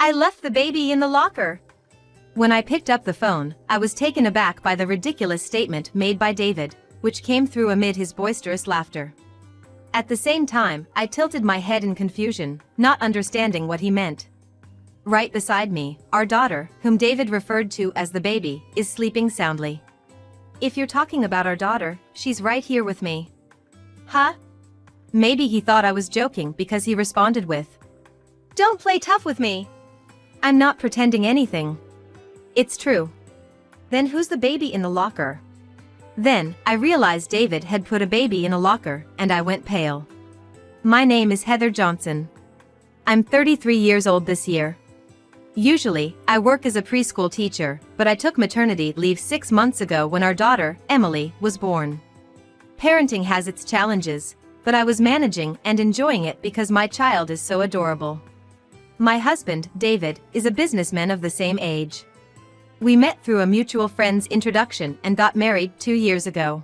I left the baby in the locker. When I picked up the phone, I was taken aback by the ridiculous statement made by David, which came through amid his boisterous laughter. At the same time, I tilted my head in confusion, not understanding what he meant. Right beside me, our daughter, whom David referred to as the baby, is sleeping soundly. If you're talking about our daughter, she's right here with me. Huh? Maybe he thought I was joking because he responded with, "Don't play tough with me. I'm not pretending anything. It's true." Then who's the baby in the locker? Then, I realized David had put a baby in a locker, and I went pale. My name is Heather Johnson. I'm 33 years old this year. Usually, I work as a preschool teacher, but I took maternity leave 6 months ago when our daughter, Emily, was born. Parenting has its challenges, but I was managing and enjoying it because my child is so adorable. My husband, David, is a businessman of the same age. We met through a mutual friend's introduction and got married 2 years ago.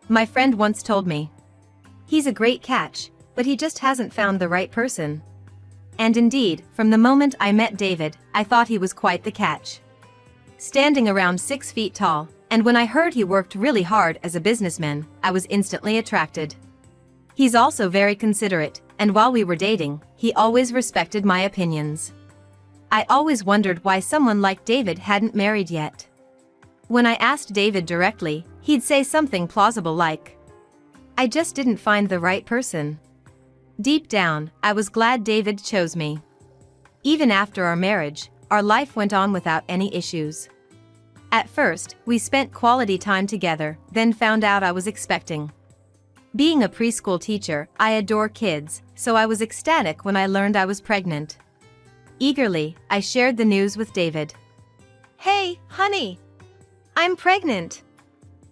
My friend once told me, "He's a great catch, but he just hasn't found the right person." And indeed, from the moment I met David, I thought he was quite the catch. Standing around 6 feet tall, and when I heard he worked really hard as a businessman, I was instantly attracted. He's also very considerate, and while we were dating, he always respected my opinions. I always wondered why someone like David hadn't married yet. When I asked David directly, he'd say something plausible like, "I just didn't find the right person." Deep down, I was glad David chose me. Even after our marriage, our life went on without any issues. At first, we spent quality time together, then found out I was expecting. Being a preschool teacher, I adore kids, so I was ecstatic when I learned I was pregnant. Eagerly, I shared the news with David. "Hey, honey! I'm pregnant."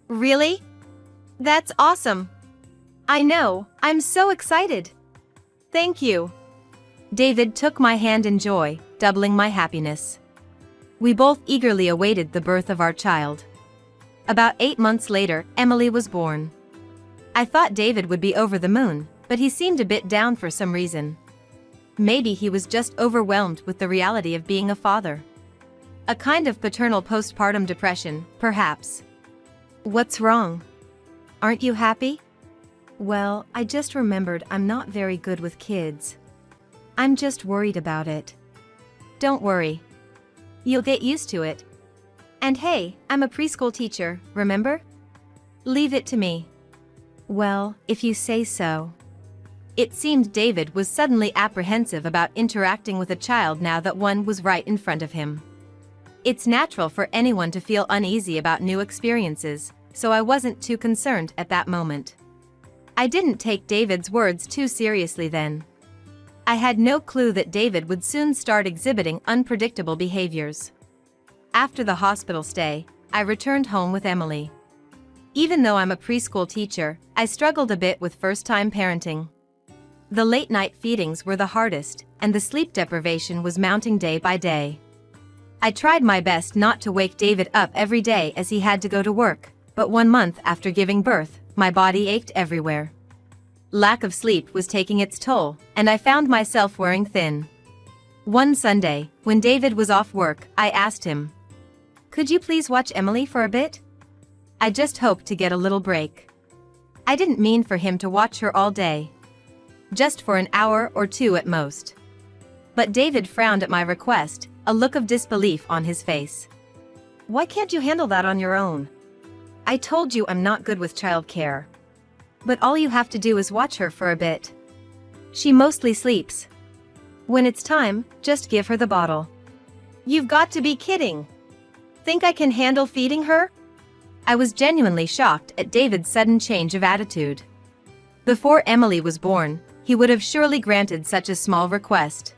"Really? That's awesome." "I know, I'm so excited." "Thank you." David took my hand in joy, doubling my happiness. We both eagerly awaited the birth of our child. About 8 months later, Emily was born. I thought David would be over the moon, but he seemed a bit down for some reason. Maybe he was just overwhelmed with the reality of being a father. A kind of paternal postpartum depression, perhaps. "What's wrong? Aren't you happy?" "Well, I just remembered I'm not very good with kids. I'm just worried about it." "Don't worry. You'll get used to it. And hey, I'm a preschool teacher, remember? Leave it to me." "Well, if you say so." It seemed David was suddenly apprehensive about interacting with a child now that one was right in front of him. It's natural for anyone to feel uneasy about new experiences, so I wasn't too concerned at that moment. I didn't take David's words too seriously then. I had no clue that David would soon start exhibiting unpredictable behaviors. After the hospital stay, I returned home with Emily. Even though I'm a preschool teacher, I struggled a bit with first-time parenting. The late-night feedings were the hardest, and the sleep deprivation was mounting day by day. I tried my best not to wake David up every day as he had to go to work, but 1 month after giving birth, my body ached everywhere. Lack of sleep was taking its toll, and I found myself wearing thin. One Sunday, when David was off work, I asked him, "Could you please watch Emily for a bit? I just hoped to get a little break." I didn't mean for him to watch her all day. Just for an hour or 2 at most. But David frowned at my request, a look of disbelief on his face. "Why can't you handle that on your own? I told you I'm not good with childcare. But all you have to do is watch her for a bit. She mostly sleeps. When it's time, just give her the bottle." "You've got to be kidding. Think I can handle feeding her?" I was genuinely shocked at David's sudden change of attitude. Before Emily was born, he would have surely granted such a small request.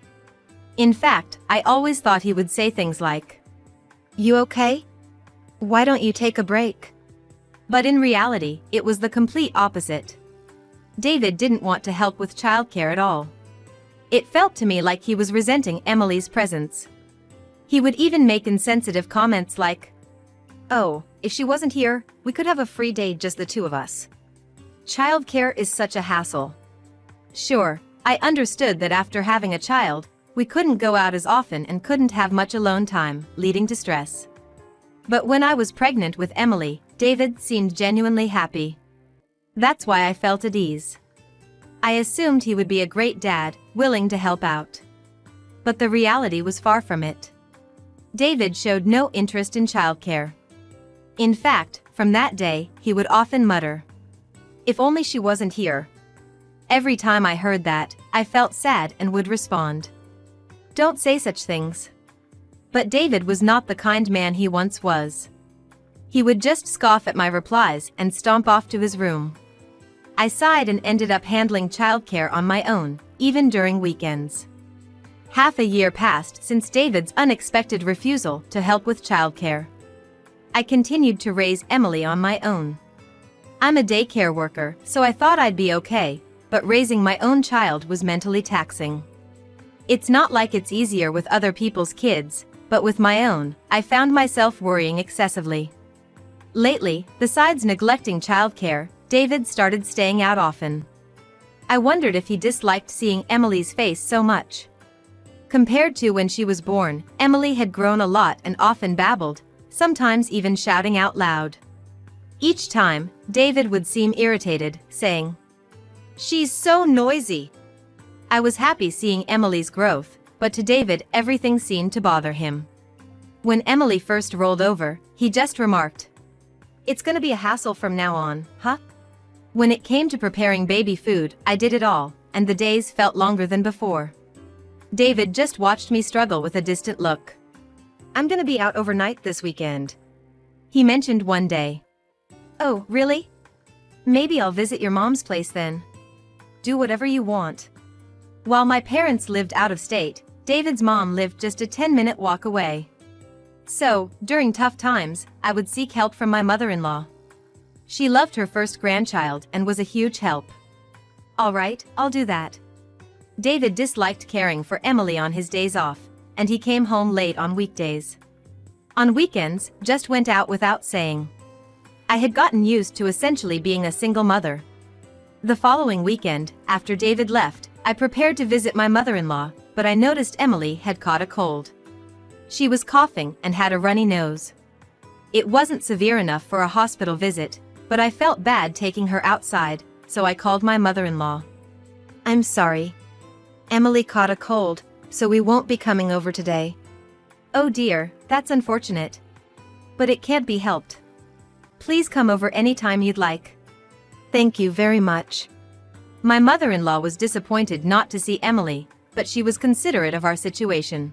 In fact, I always thought he would say things like, "You okay? Why don't you take a break?" But in reality, it was the complete opposite. David didn't want to help with childcare at all. It felt to me like he was resenting Emily's presence. He would even make insensitive comments like, "Oh, if she wasn't here, we could have a free day just the 2 of us. Childcare is such a hassle." Sure, I understood that after having a child, We couldn't go out as often and couldn't have much alone time, leading to stress. But when I was pregnant with Emily, David seemed genuinely happy. That's why I felt at ease. I assumed he would be a great dad, willing to help out. But the reality was far from it. David showed no interest in childcare. In fact, from that day, he would often mutter, "If only she wasn't here." Every time I heard that, I felt sad and would respond, "Don't say such things." But David was not the kind man he once was. He would just scoff at my replies and stomp off to his room. I sighed and ended up handling childcare on my own, even during weekends. Half a year passed since David's unexpected refusal to help with childcare. I continued to raise Emily on my own. I'm a daycare worker, so I thought I'd be okay, but raising my own child was mentally taxing. It's not like it's easier with other people's kids, but with my own, I found myself worrying excessively. Lately, besides neglecting childcare, David started staying out often. I wondered if he disliked seeing Emily's face so much. Compared to when she was born, Emily had grown a lot and often babbled, sometimes even shouting out loud. Each time, David would seem irritated, saying, "She's so noisy." I was happy seeing Emily's growth, but to David everything seemed to bother him. When Emily first rolled over, he just remarked, "It's gonna be a hassle from now on, huh?" When it came to preparing baby food, I did it all, and the days felt longer than before. David just watched me struggle with a distant look. "I'm gonna be out overnight this weekend," he mentioned one day. "Oh, really? Maybe I'll visit your mom's place then. Do whatever you want." While my parents lived out of state, David's mom lived just a 10-minute walk away. So, during tough times, I would seek help from my mother-in-law. She loved her first grandchild and was a huge help. "All right, I'll do that." David disliked caring for Emily on his days off, and he came home late on weekdays. On weekends, just went out without saying. I had gotten used to essentially being a single mother. The following weekend, after David left, I prepared to visit my mother-in-law, but I noticed Emily had caught a cold. She was coughing and had a runny nose. It wasn't severe enough for a hospital visit, but I felt bad taking her outside, so I called my mother-in-law. "I'm sorry. Emily caught a cold, so we won't be coming over today." "Oh dear, that's unfortunate. But it can't be helped. Please come over anytime you'd like." "Thank you very much." My mother-in-law was disappointed not to see Emily, but she was considerate of our situation.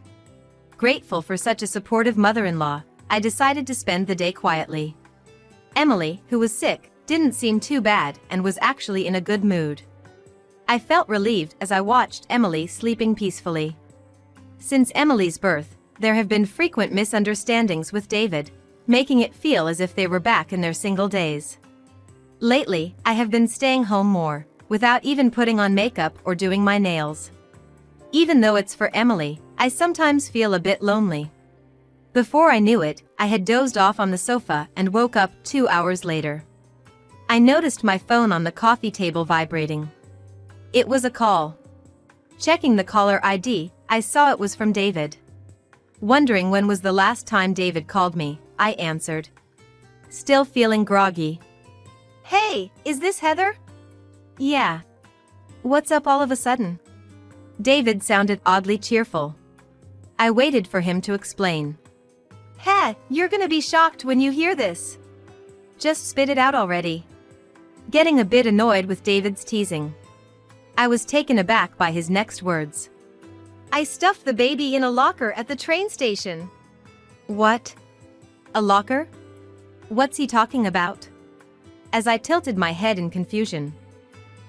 Grateful for such a supportive mother-in-law, I decided to spend the day quietly. Emily, who was sick, didn't seem too bad and was actually in a good mood. I felt relieved as I watched Emily sleeping peacefully. Since Emily's birth, there have been frequent misunderstandings with David, making it feel as if they were back in their single days. Lately, I have been staying home more, without even putting on makeup or doing my nails. Even though it's for Emily, I sometimes feel a bit lonely. Before I knew it, I had dozed off on the sofa and woke up 2 hours later. I noticed my phone on the coffee table vibrating. It was a call. Checking the caller ID, I saw it was from David. Wondering when was the last time David called me, I answered. Still feeling groggy. "Hey, is this Heather?" "Yeah. What's up all of a sudden?" David sounded oddly cheerful. I waited for him to explain. "Hey, you're gonna be shocked when you hear this. Just spit it out already." Getting a bit annoyed with David's teasing, I was taken aback by his next words. "I stuffed the baby in a locker at the train station." "What? A locker? What's he talking about?" As I tilted my head in confusion.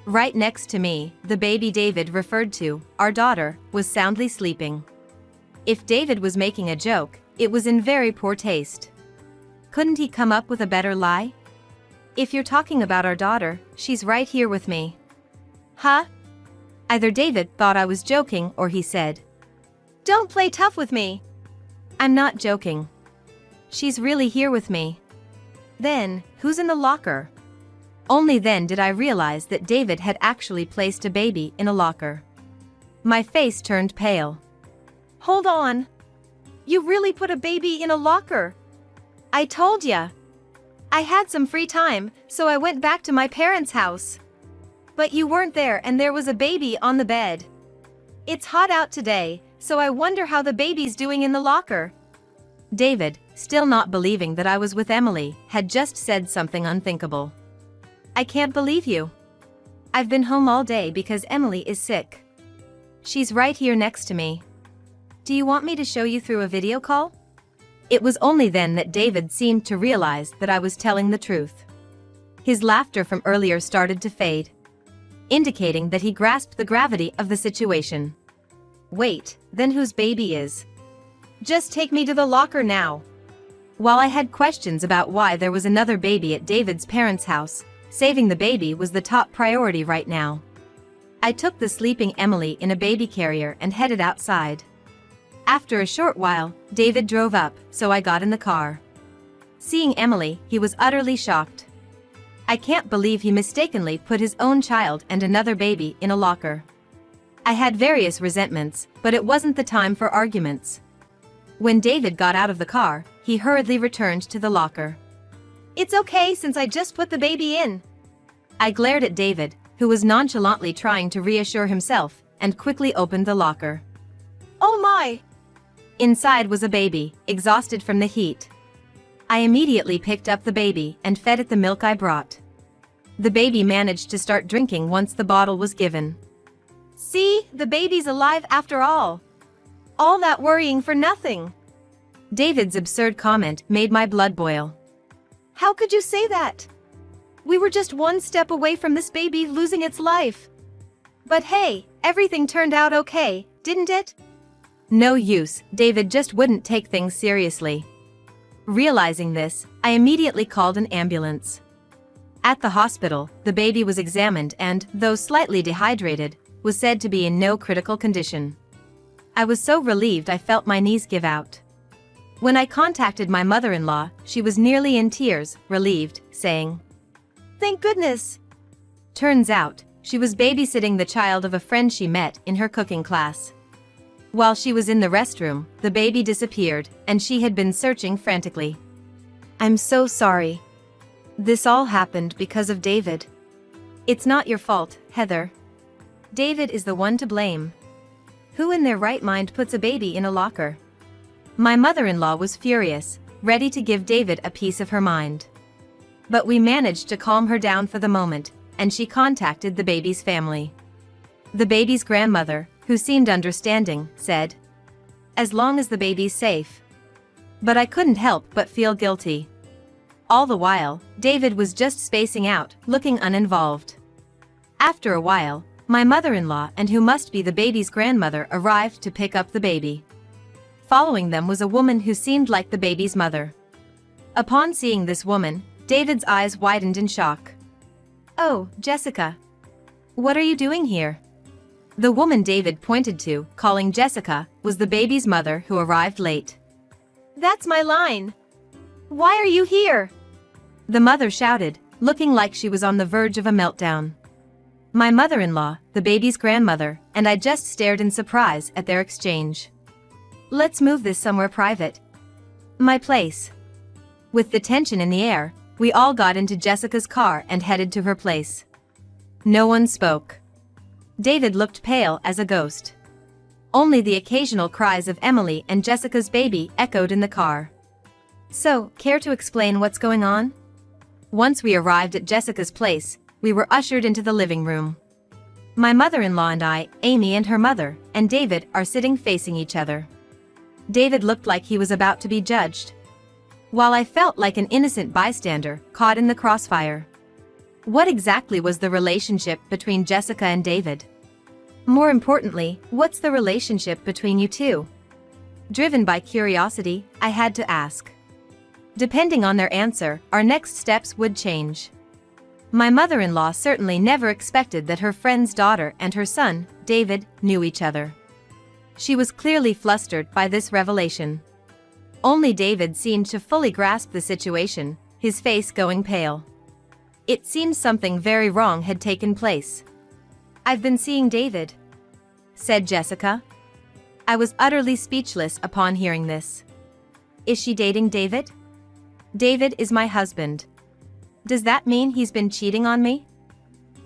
Right next to me, the baby David referred to, our daughter, was soundly sleeping. If David was making a joke, it was in very poor taste. Couldn't he come up with a better lie? "If you're talking about our daughter, she's right here with me." Huh? Either David thought I was joking or he said, "Don't play tough with me." I'm not joking. She's really here with me. Then, who's in the locker? Only then did I realize that David had actually placed a baby in a locker. My face turned pale. Hold on. You really put a baby in a locker? I told ya. I had some free time, so I went back to my parents' house. But you weren't there and there was a baby on the bed. It's hot out today, so I wonder how the baby's doing in the locker. David, still not believing that I was with Emily, had just said something unthinkable. I can't believe you. I've been home all day because Emily is sick. She's right here next to me. Do you want me to show you through a video call? It was only then that David seemed to realize that I was telling the truth. His laughter from earlier started to fade, indicating that he grasped the gravity of the situation. Wait, then whose baby is? Just take me to the locker now. While I had questions about why there was another baby at David's parents' house, saving the baby was the top priority right now. I took the sleeping Emily in a baby carrier and headed outside. After a short while, David drove up, so I got in the car. Seeing Emily, he was utterly shocked. I can't believe he mistakenly put his own child and another baby in a locker. I had various resentments, but it wasn't the time for arguments. When David got out of the car, he hurriedly returned to the locker. It's okay since I just put the baby in. I glared at David, who was nonchalantly trying to reassure himself, and quickly opened the locker. Oh my! Inside was a baby, exhausted from the heat. I immediately picked up the baby and fed it the milk I brought. The baby managed to start drinking once the bottle was given. See, the baby's alive after all. All that worrying for nothing. David's absurd comment made my blood boil. How could you say that? We were just one step away from this baby losing its life. But hey, everything turned out okay, didn't it? No use, David just wouldn't take things seriously. Realizing this, I immediately called an ambulance. At the hospital, the baby was examined and, though slightly dehydrated, was said to be in no critical condition. I was so relieved I felt my knees give out. When I contacted my mother-in-law, she was nearly in tears, relieved, saying, "Thank goodness." Turns out, she was babysitting the child of a friend she met in her cooking class. While she was in the restroom, the baby disappeared, and she had been searching frantically. I'm so sorry. This all happened because of David. It's not your fault, Heather. David is the one to blame. Who in their right mind puts a baby in a locker? My mother-in-law was furious, ready to give David a piece of her mind. But we managed to calm her down for the moment, and she contacted the baby's family. The baby's grandmother, who seemed understanding, said, "As long as the baby's safe." But I couldn't help but feel guilty. All the while, David was just spacing out, looking uninvolved. After a while, my mother-in-law and who must be the baby's grandmother arrived to pick up the baby. Following them was a woman who seemed like the baby's mother. Upon seeing this woman, David's eyes widened in shock. "Oh, Jessica. What are you doing here?" The woman David pointed to, calling Jessica, was the baby's mother who arrived late. "That's my line. Why are you here?" The mother shouted, looking like she was on the verge of a meltdown. My mother-in-law, the baby's grandmother, and I just stared in surprise at their exchange. "Let's move this somewhere private. My place." With the tension in the air, we all got into Jessica's car and headed to her place. No one spoke. David looked pale as a ghost. Only the occasional cries of Emily and Jessica's baby echoed in the car. So, care to explain what's going on? Once we arrived at Jessica's place, we were ushered into the living room. My mother-in-law and I, Amy and her mother, and David are sitting facing each other. David looked like he was about to be judged, while I felt like an innocent bystander caught in the crossfire. What exactly was the relationship between Jessica and David? More importantly, what's the relationship between you two? Driven by curiosity, I had to ask. Depending on their answer, our next steps would change. My mother-in-law certainly never expected that her friend's daughter and her son, David, knew each other. She was clearly flustered by this revelation. Only David seemed to fully grasp the situation, his face going pale. It seemed something very wrong had taken place. "I've been seeing David," said Jessica. I was utterly speechless upon hearing this. Is she dating David? David is my husband. Does that mean he's been cheating on me?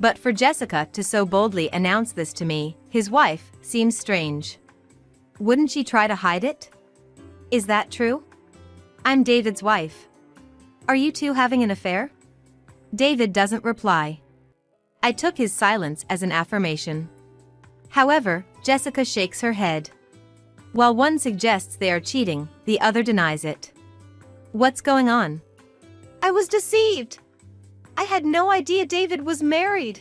But for Jessica to so boldly announce this to me, his wife, seems strange. Wouldn't she try to hide it? Is that true? I'm David's wife. Are you two having an affair? David doesn't reply. I took his silence as an affirmation. However, Jessica shakes her head. While one suggests they are cheating, the other denies it. What's going on? I was deceived. I had no idea David was married.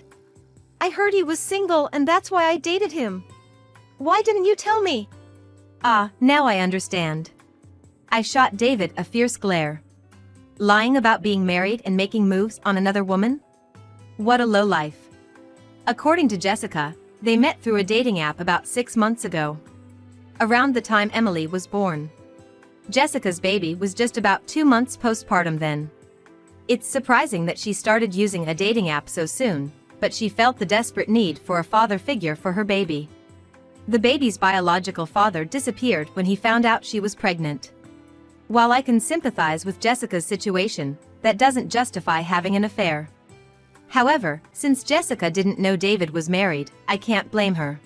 I heard he was single and that's why I dated him. Why didn't you tell me? Ah, now I understand. I shot David a fierce glare. Lying about being married and making moves on another woman? What a lowlife. According to Jessica, they met through a dating app about 6 months ago. Around the time Emily was born. Jessica's baby was just about 2 months postpartum then. It's surprising that she started using a dating app so soon, but she felt the desperate need for a father figure for her baby. The baby's biological father disappeared when he found out she was pregnant. While I can sympathize with Jessica's situation, that doesn't justify having an affair. However, since Jessica didn't know David was married, I can't blame her.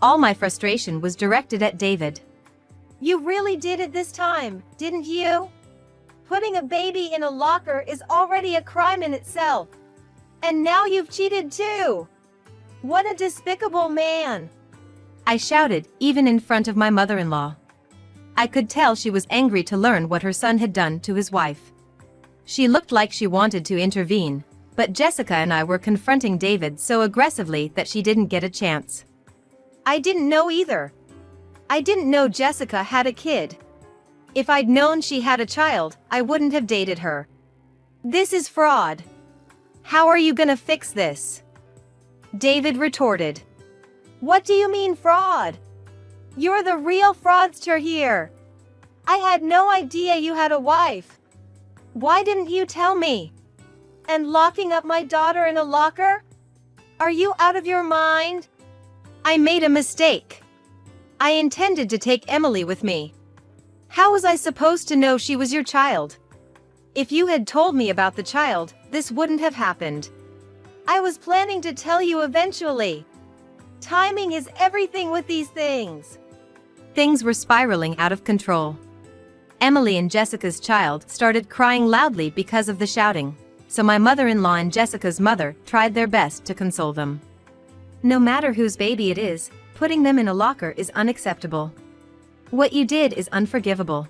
All my frustration was directed at David. You really did it this time, didn't you? Putting a baby in a locker is already a crime in itself. And now you've cheated too. What a despicable man. I shouted, even in front of my mother-in-law. I could tell she was angry to learn what her son had done to his wife. She looked like she wanted to intervene, but Jessica and I were confronting David so aggressively that she didn't get a chance. I didn't know either. I didn't know Jessica had a kid. If I'd known she had a child, I wouldn't have dated her. This is fraud. How are you gonna fix this? David retorted. What do you mean fraud? You're the real fraudster here. I had no idea you had a wife. Why didn't you tell me? And locking up my daughter in a locker? Are you out of your mind? I made a mistake. I intended to take Emily with me. How was I supposed to know she was your child? If you had told me about the child, this wouldn't have happened. I was planning to tell you eventually. Timing is everything with these things. Things were spiraling out of control. Emily and Jessica's child started crying loudly because of the shouting, so my mother-in-law and Jessica's mother tried their best to console them. No matter whose baby it is, putting them in a locker is unacceptable. What you did is unforgivable.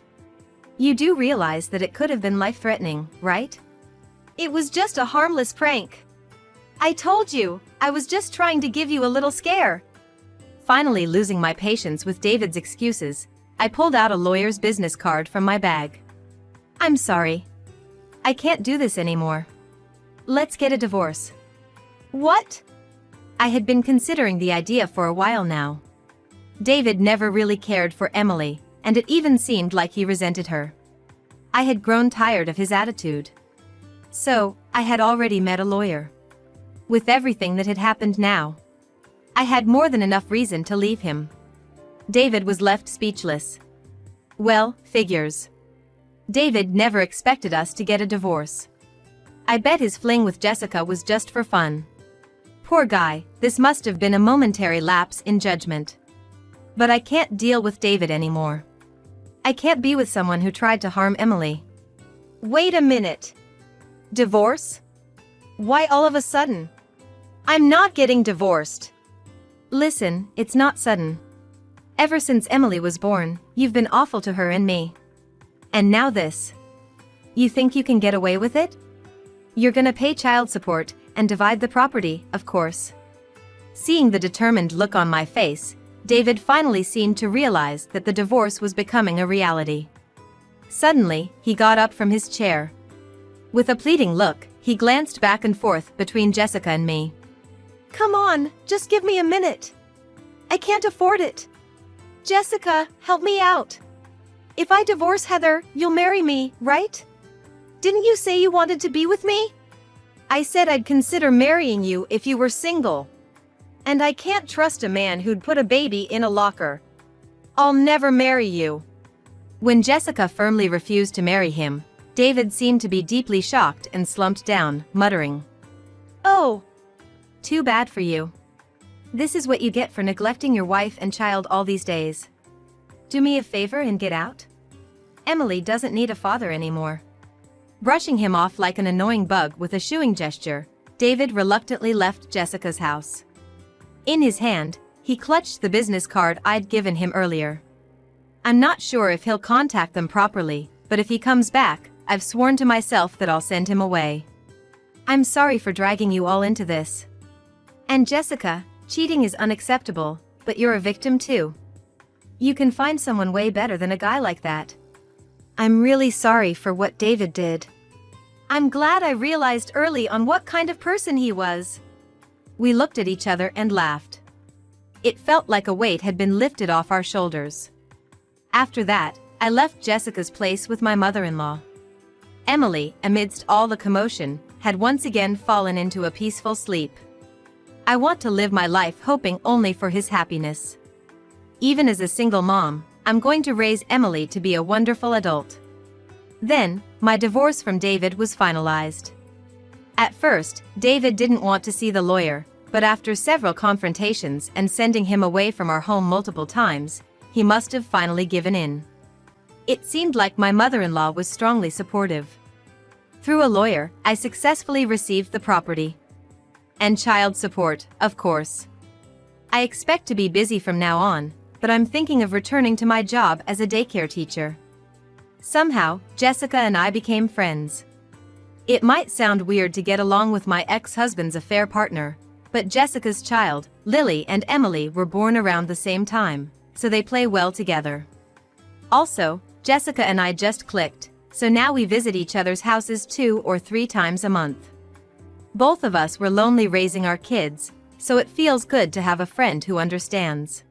You do realize that it could have been life-threatening, right? It was just a harmless prank. I told you, I was just trying to give you a little scare. Finally losing my patience with David's excuses, I pulled out a lawyer's business card from my bag. I'm sorry. I can't do this anymore. Let's get a divorce. What? I had been considering the idea for a while now. David never really cared for Emily, and it even seemed like he resented her. I had grown tired of his attitude. So, I had already met a lawyer. With everything that had happened now, I had more than enough reason to leave him. David was left speechless. Well, figures. David never expected us to get a divorce. I bet his fling with Jessica was just for fun. Poor guy, this must have been a momentary lapse in judgment. But I can't deal with David anymore. I can't be with someone who tried to harm Emily. Wait a minute. Divorce? Why all of a sudden? I'm not getting divorced. Listen, it's not sudden. Ever since Emily was born, you've been awful to her and me. And now this. You think you can get away with it? You're gonna pay child support and divide the property, of course. Seeing the determined look on my face, David finally seemed to realize that the divorce was becoming a reality. Suddenly, he got up from his chair. With a pleading look, he glanced back and forth between Jessica and me. Come on, just give me a minute. I can't afford it. Jessica, help me out. If I divorce Heather, you'll marry me, right? Didn't you say you wanted to be with me? I said I'd consider marrying you if you were single. And I can't trust a man who'd put a baby in a locker. I'll never marry you." When Jessica firmly refused to marry him, David seemed to be deeply shocked and slumped down, muttering, "Oh, too bad for you. This is what you get for neglecting your wife and child all these days. Do me a favor and get out. Emily doesn't need a father anymore." Brushing him off like an annoying bug with a shooing gesture, David reluctantly left Jessica's house. In his hand, he clutched the business card I'd given him earlier. "I'm not sure if he'll contact them properly, but if he comes back, I've sworn to myself that I'll send him away. I'm sorry for dragging you all into this. And Jessica, cheating is unacceptable, but you're a victim too. You can find someone way better than a guy like that. I'm really sorry for what David did. I'm glad I realized early on what kind of person he was." We looked at each other and laughed. It felt like a weight had been lifted off our shoulders. After that, I left Jessica's place with my mother-in-law. Emily, amidst all the commotion, had once again fallen into a peaceful sleep. I want to live my life hoping only for his happiness. Even as a single mom, I'm going to raise Emily to be a wonderful adult. Then, my divorce from David was finalized. At first, David didn't want to see the lawyer, but after several confrontations and sending him away from our home multiple times, he must have finally given in. It seemed like my mother-in-law was strongly supportive. Through a lawyer, I successfully received the property. And child support, of course. I expect to be busy from now on, but I'm thinking of returning to my job as a daycare teacher. Somehow, Jessica and I became friends. It might sound weird to get along with my ex-husband's affair partner, but Jessica's child, Lily and Emily, were born around the same time, so they play well together. Also, Jessica and I just clicked, so now we visit each other's houses 2 or 3 times a month. Both of us were lonely raising our kids, so it feels good to have a friend who understands.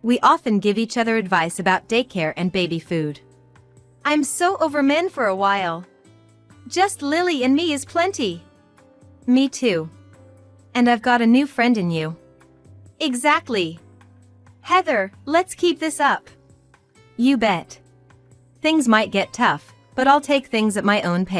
We often give each other advice about daycare and baby food. I'm so over men for a while. Just Lily and me is plenty. Me too. And I've got a new friend in you. Exactly. Heather, let's keep this up. You bet. Things might get tough, but I'll take things at my own pace.